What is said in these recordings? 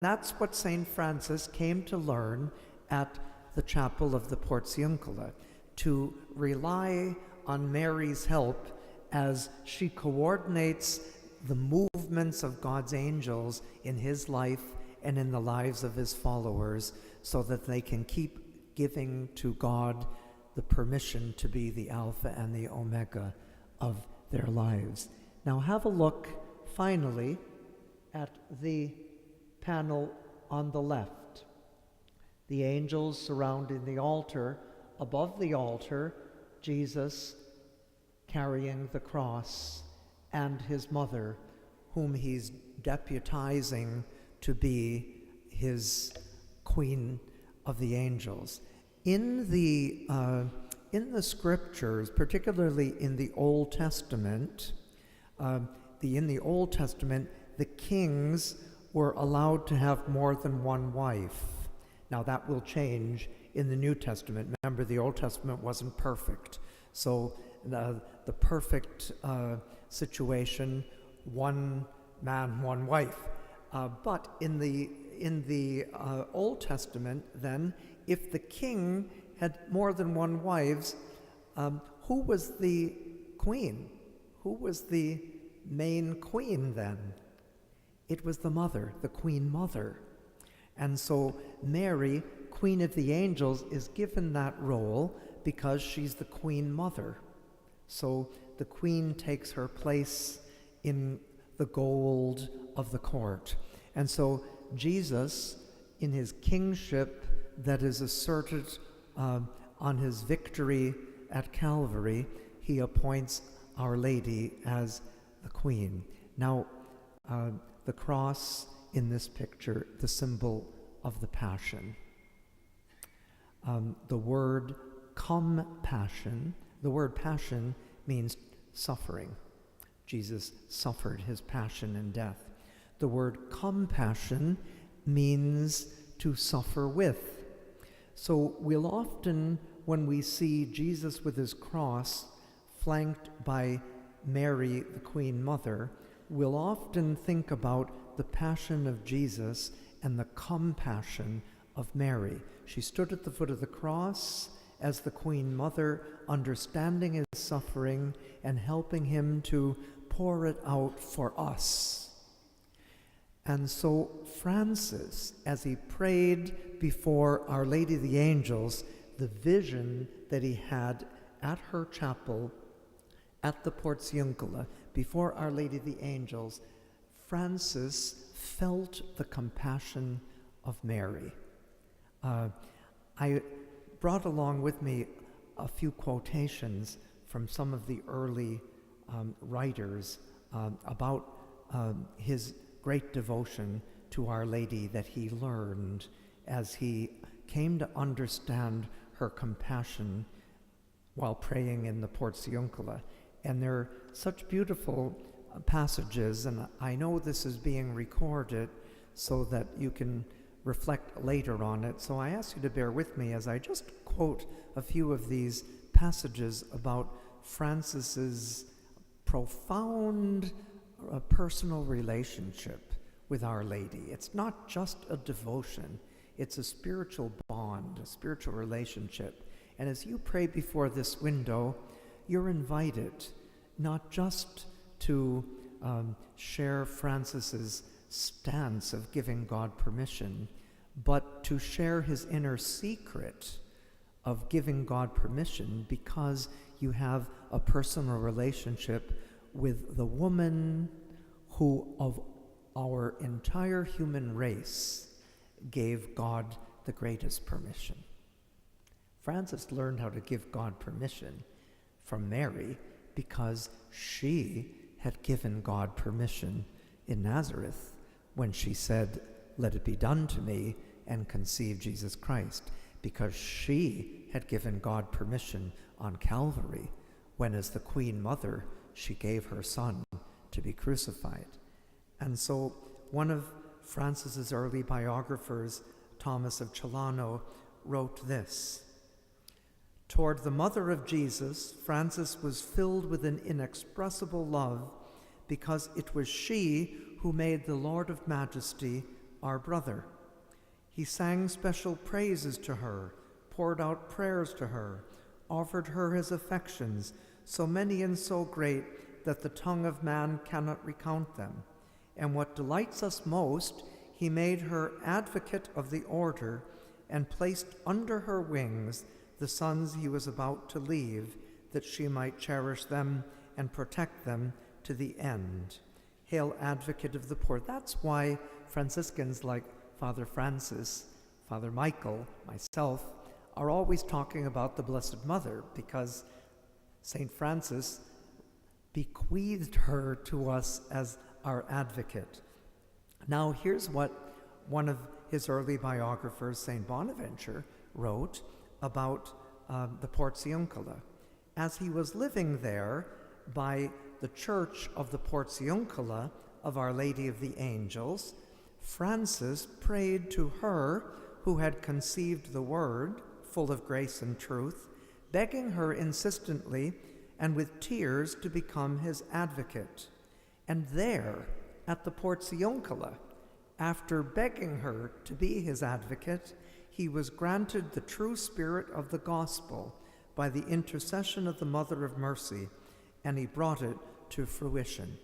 That's what St. Francis came to learn at the chapel of the Porciuncula, to rely on Mary's help as she coordinates the movements of God's angels in his life and in the lives of his followers, so that they can keep giving to God the permission to be the Alpha and the Omega of their lives. Now have a look, finally, at the panel on the left. The angels surrounding the altar. Above the altar, Jesus carrying the cross, and his mother, whom he's deputizing to be his Queen of the Angels. In the scriptures, particularly in the Old Testament, the kings were allowed to have more than one wife. Now that will change in the New Testament. Remember, the Old Testament wasn't perfect. So the perfect situation, one man, one wife. But in the Old Testament, then, if the king had more than one wife, who was the queen? Who was the main queen then? It was the mother, the Queen Mother. And so Mary, Queen of the Angels, is given that role because she's the Queen Mother. So the queen takes her place in the gold of the court. And so Jesus, in his kingship that is asserted on his victory at Calvary, he appoints Our Lady as the queen. Now, the cross in this picture, the symbol of the Passion. The word compassion, the word passion means suffering. Jesus suffered his passion and death. The word compassion means to suffer with. So we'll often, when we see Jesus with his cross flanked by Mary, the Queen Mother, we'll often think about the passion of Jesus and the compassion of Mary. She stood at the foot of the cross as the Queen Mother, understanding his suffering and helping him to pour it out for us. And so Francis, as he prayed before Our Lady of the Angels, the vision that he had at her chapel at the Porciuncula, before Our Lady of the Angels, Francis felt the compassion of Mary. I brought along with me a few quotations from some of the early writers about his great devotion to Our Lady that he learned as he came to understand her compassion while praying in the Porciuncula. And there are such beautiful passages, and I know this is being recorded so that you can reflect later on it. So I ask you to bear with me as I just quote a few of these passages about Francis's profound personal relationship with Our Lady. It's not just a devotion, it's a spiritual bond, a spiritual relationship. And as you pray before this window, you're invited not just to share Francis's stance of giving God permission, but to share his inner secret of giving God permission, because you have a personal relationship with the woman who, of our entire human race, gave God the greatest permission. Francis learned how to give God permission from Mary because she had given God permission in Nazareth when she said, "Let it be done to me," and conceived Jesus Christ, because she had given God permission on Calvary when, as the Queen Mother, she gave her son to be crucified. And so one of Francis's early biographers, Thomas of Celano, wrote this: "Toward the mother of Jesus, Francis was filled with an inexpressible love, because it was she who made the Lord of Majesty our brother. He sang special praises to her, poured out prayers to her, offered her his affections, so many and so great that the tongue of man cannot recount them. And what delights us most, he made her advocate of the order and placed under her wings the sons he was about to leave, that she might cherish them and protect them to the end. Hail, advocate of the poor. That's why Franciscans like Father Francis, Father Michael, myself, are always talking about the Blessed Mother, because St. Francis bequeathed her to us as our advocate. Now, here's what one of his early biographers, St. Bonaventure, wrote about the Portiuncula. As he was living there by the church of the Portiuncula of Our Lady of the Angels, Francis prayed to her who had conceived the Word, full of grace and truth, begging her insistently and with tears to become his advocate. And there, at the Portiuncula, after begging her to be his advocate, he was granted the true spirit of the gospel by the intercession of the Mother of Mercy, and he brought it to fruition.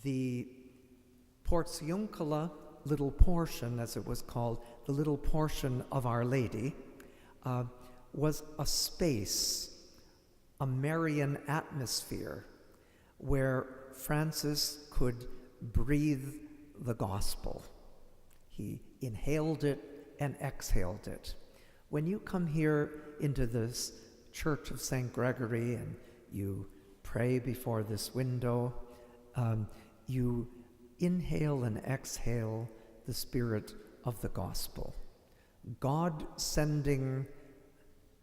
The Portiuncula little portion, as it was called, the little portion of Our Lady, was a space, a Marian atmosphere, where Francis could breathe the gospel. He inhaled it and exhaled it. When you come here into this Church of St. Gregory and you pray before this window, you inhale and exhale the spirit of the gospel. God sending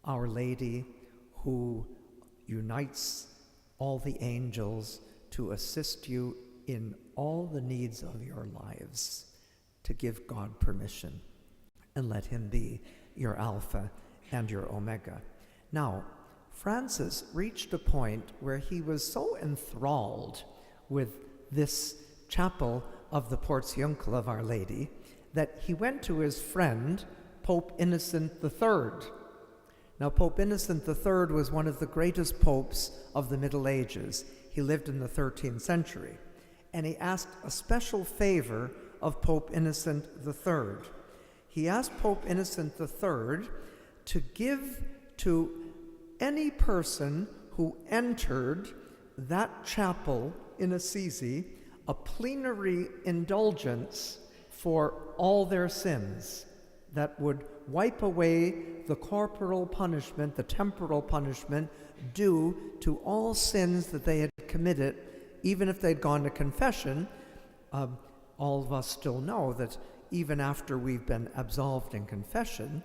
Our Lady, who unites all the angels to assist you in all the needs of your lives, to give God permission and let him be your Alpha and your Omega. Now, Francis reached a point where he was so enthralled with this chapel of the Portiuncula of Our Lady that he went to his friend, Pope Innocent III. Now, Pope Innocent III was one of the greatest popes of the Middle Ages. He lived in the 13th century. And he asked a special favor of Pope Innocent III. He asked Pope Innocent III to give to any person who entered that chapel in Assisi a plenary indulgence for all their sins that would wipe away the corporal punishment, the temporal punishment due to all sins that they had committed. Even if they'd gone to confession, all of us still know that even after we've been absolved in confession,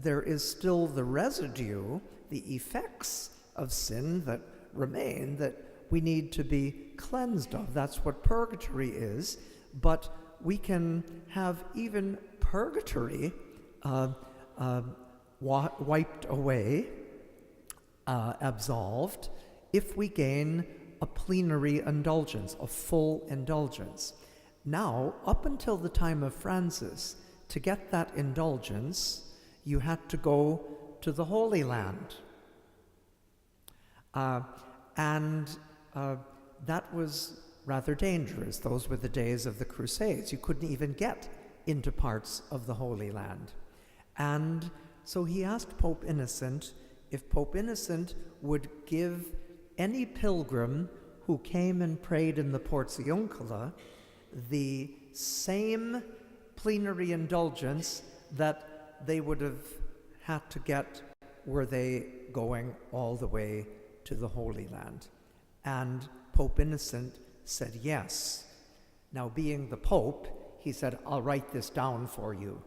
there is still the residue, the effects of sin that remain that we need to be cleansed of. That's what purgatory is. But we can have even purgatory wiped away, absolved, if we gain a plenary indulgence, a full indulgence. Now, up until the time of Francis, to get that indulgence, you had to go to the Holy Land. That was rather dangerous. Those were the days of the Crusades. You couldn't even get into parts of the Holy Land. And so he asked Pope Innocent if Pope Innocent would give any pilgrim who came and prayed in the Portiuncula the same plenary indulgence that they would have had to get were they going all the way to the Holy Land. And Pope Innocent said yes. Now, being the Pope, he said, I'll write this down for you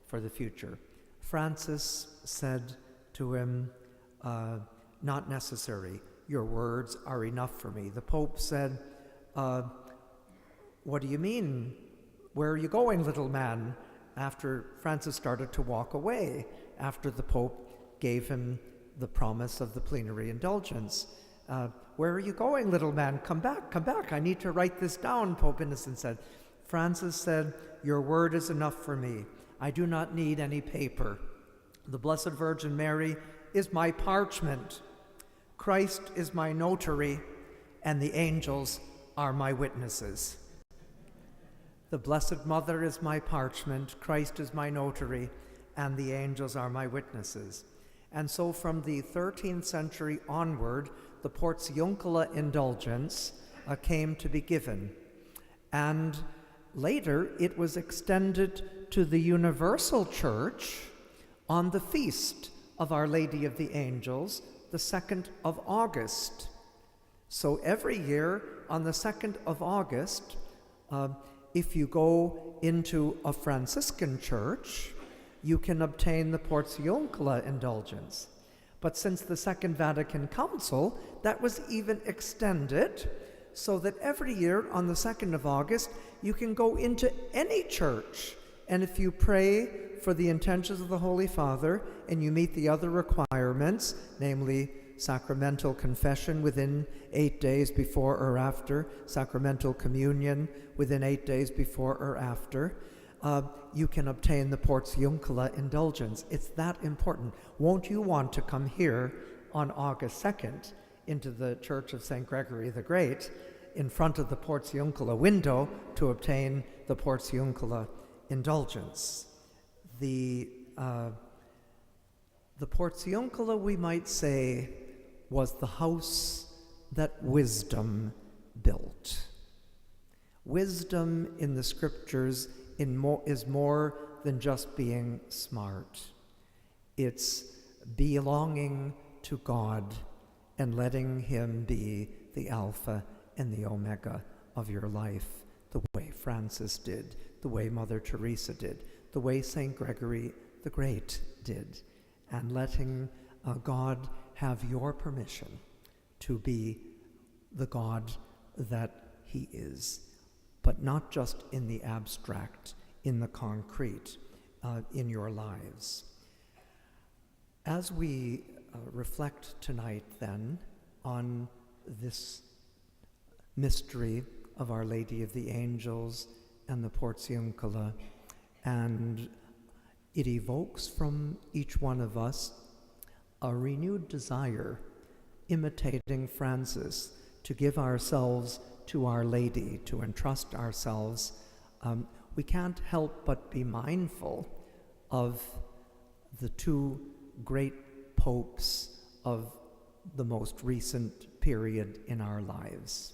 for the future. Francis said to him, not necessary. Your words are enough for me. The Pope said, what do you mean? Where are you going, little man? After Francis started to walk away, after the Pope gave him the promise of the plenary indulgence. Where are you going, little man? Come back, I need to write this down, Pope Innocent said. Francis said, "Your word is enough for me. I do not need any paper. The Blessed Virgin Mary is my parchment. Christ is my notary, and the angels are my witnesses." The Blessed Mother is my parchment, Christ is my notary, and the angels are my witnesses. And so from the 13th century onward, the Portiuncula indulgence came to be given. And later it was extended to the Universal Church on the feast of Our Lady of the Angels, the 2nd of August. So every year on the 2nd of August, if you go into a Franciscan church, you can obtain the Portiuncula indulgence. But since the Second Vatican Council, that was even extended so that every year on the 2nd of August, you can go into any church, and if you pray for the intentions of the Holy Father and you meet the other requirements, namely sacramental confession within 8 days before or after, sacramental communion within 8 days before or after, you can obtain the Portiuncula indulgence. It's that important. Won't you want to come here on August 2nd into the Church of St. Gregory the Great in front of the Portiuncula window to obtain the Portiuncula indulgence? The Portiuncula, we might say, was the house that wisdom built. Wisdom in the scriptures is more than just being smart. It's belonging to God and letting Him be the Alpha and the Omega of your life, the way Francis did, the way Mother Teresa did, the way St. Gregory the Great did, and letting God have your permission to be the God that He is, but not just in the abstract, in the concrete, in your lives. As we reflect tonight then on this mystery of Our Lady of the Angels and the Portiuncula, and it evokes from each one of us a renewed desire, imitating Francis, to give ourselves to Our Lady, to entrust ourselves. We can't help but be mindful of the two great popes of the most recent period in our lives.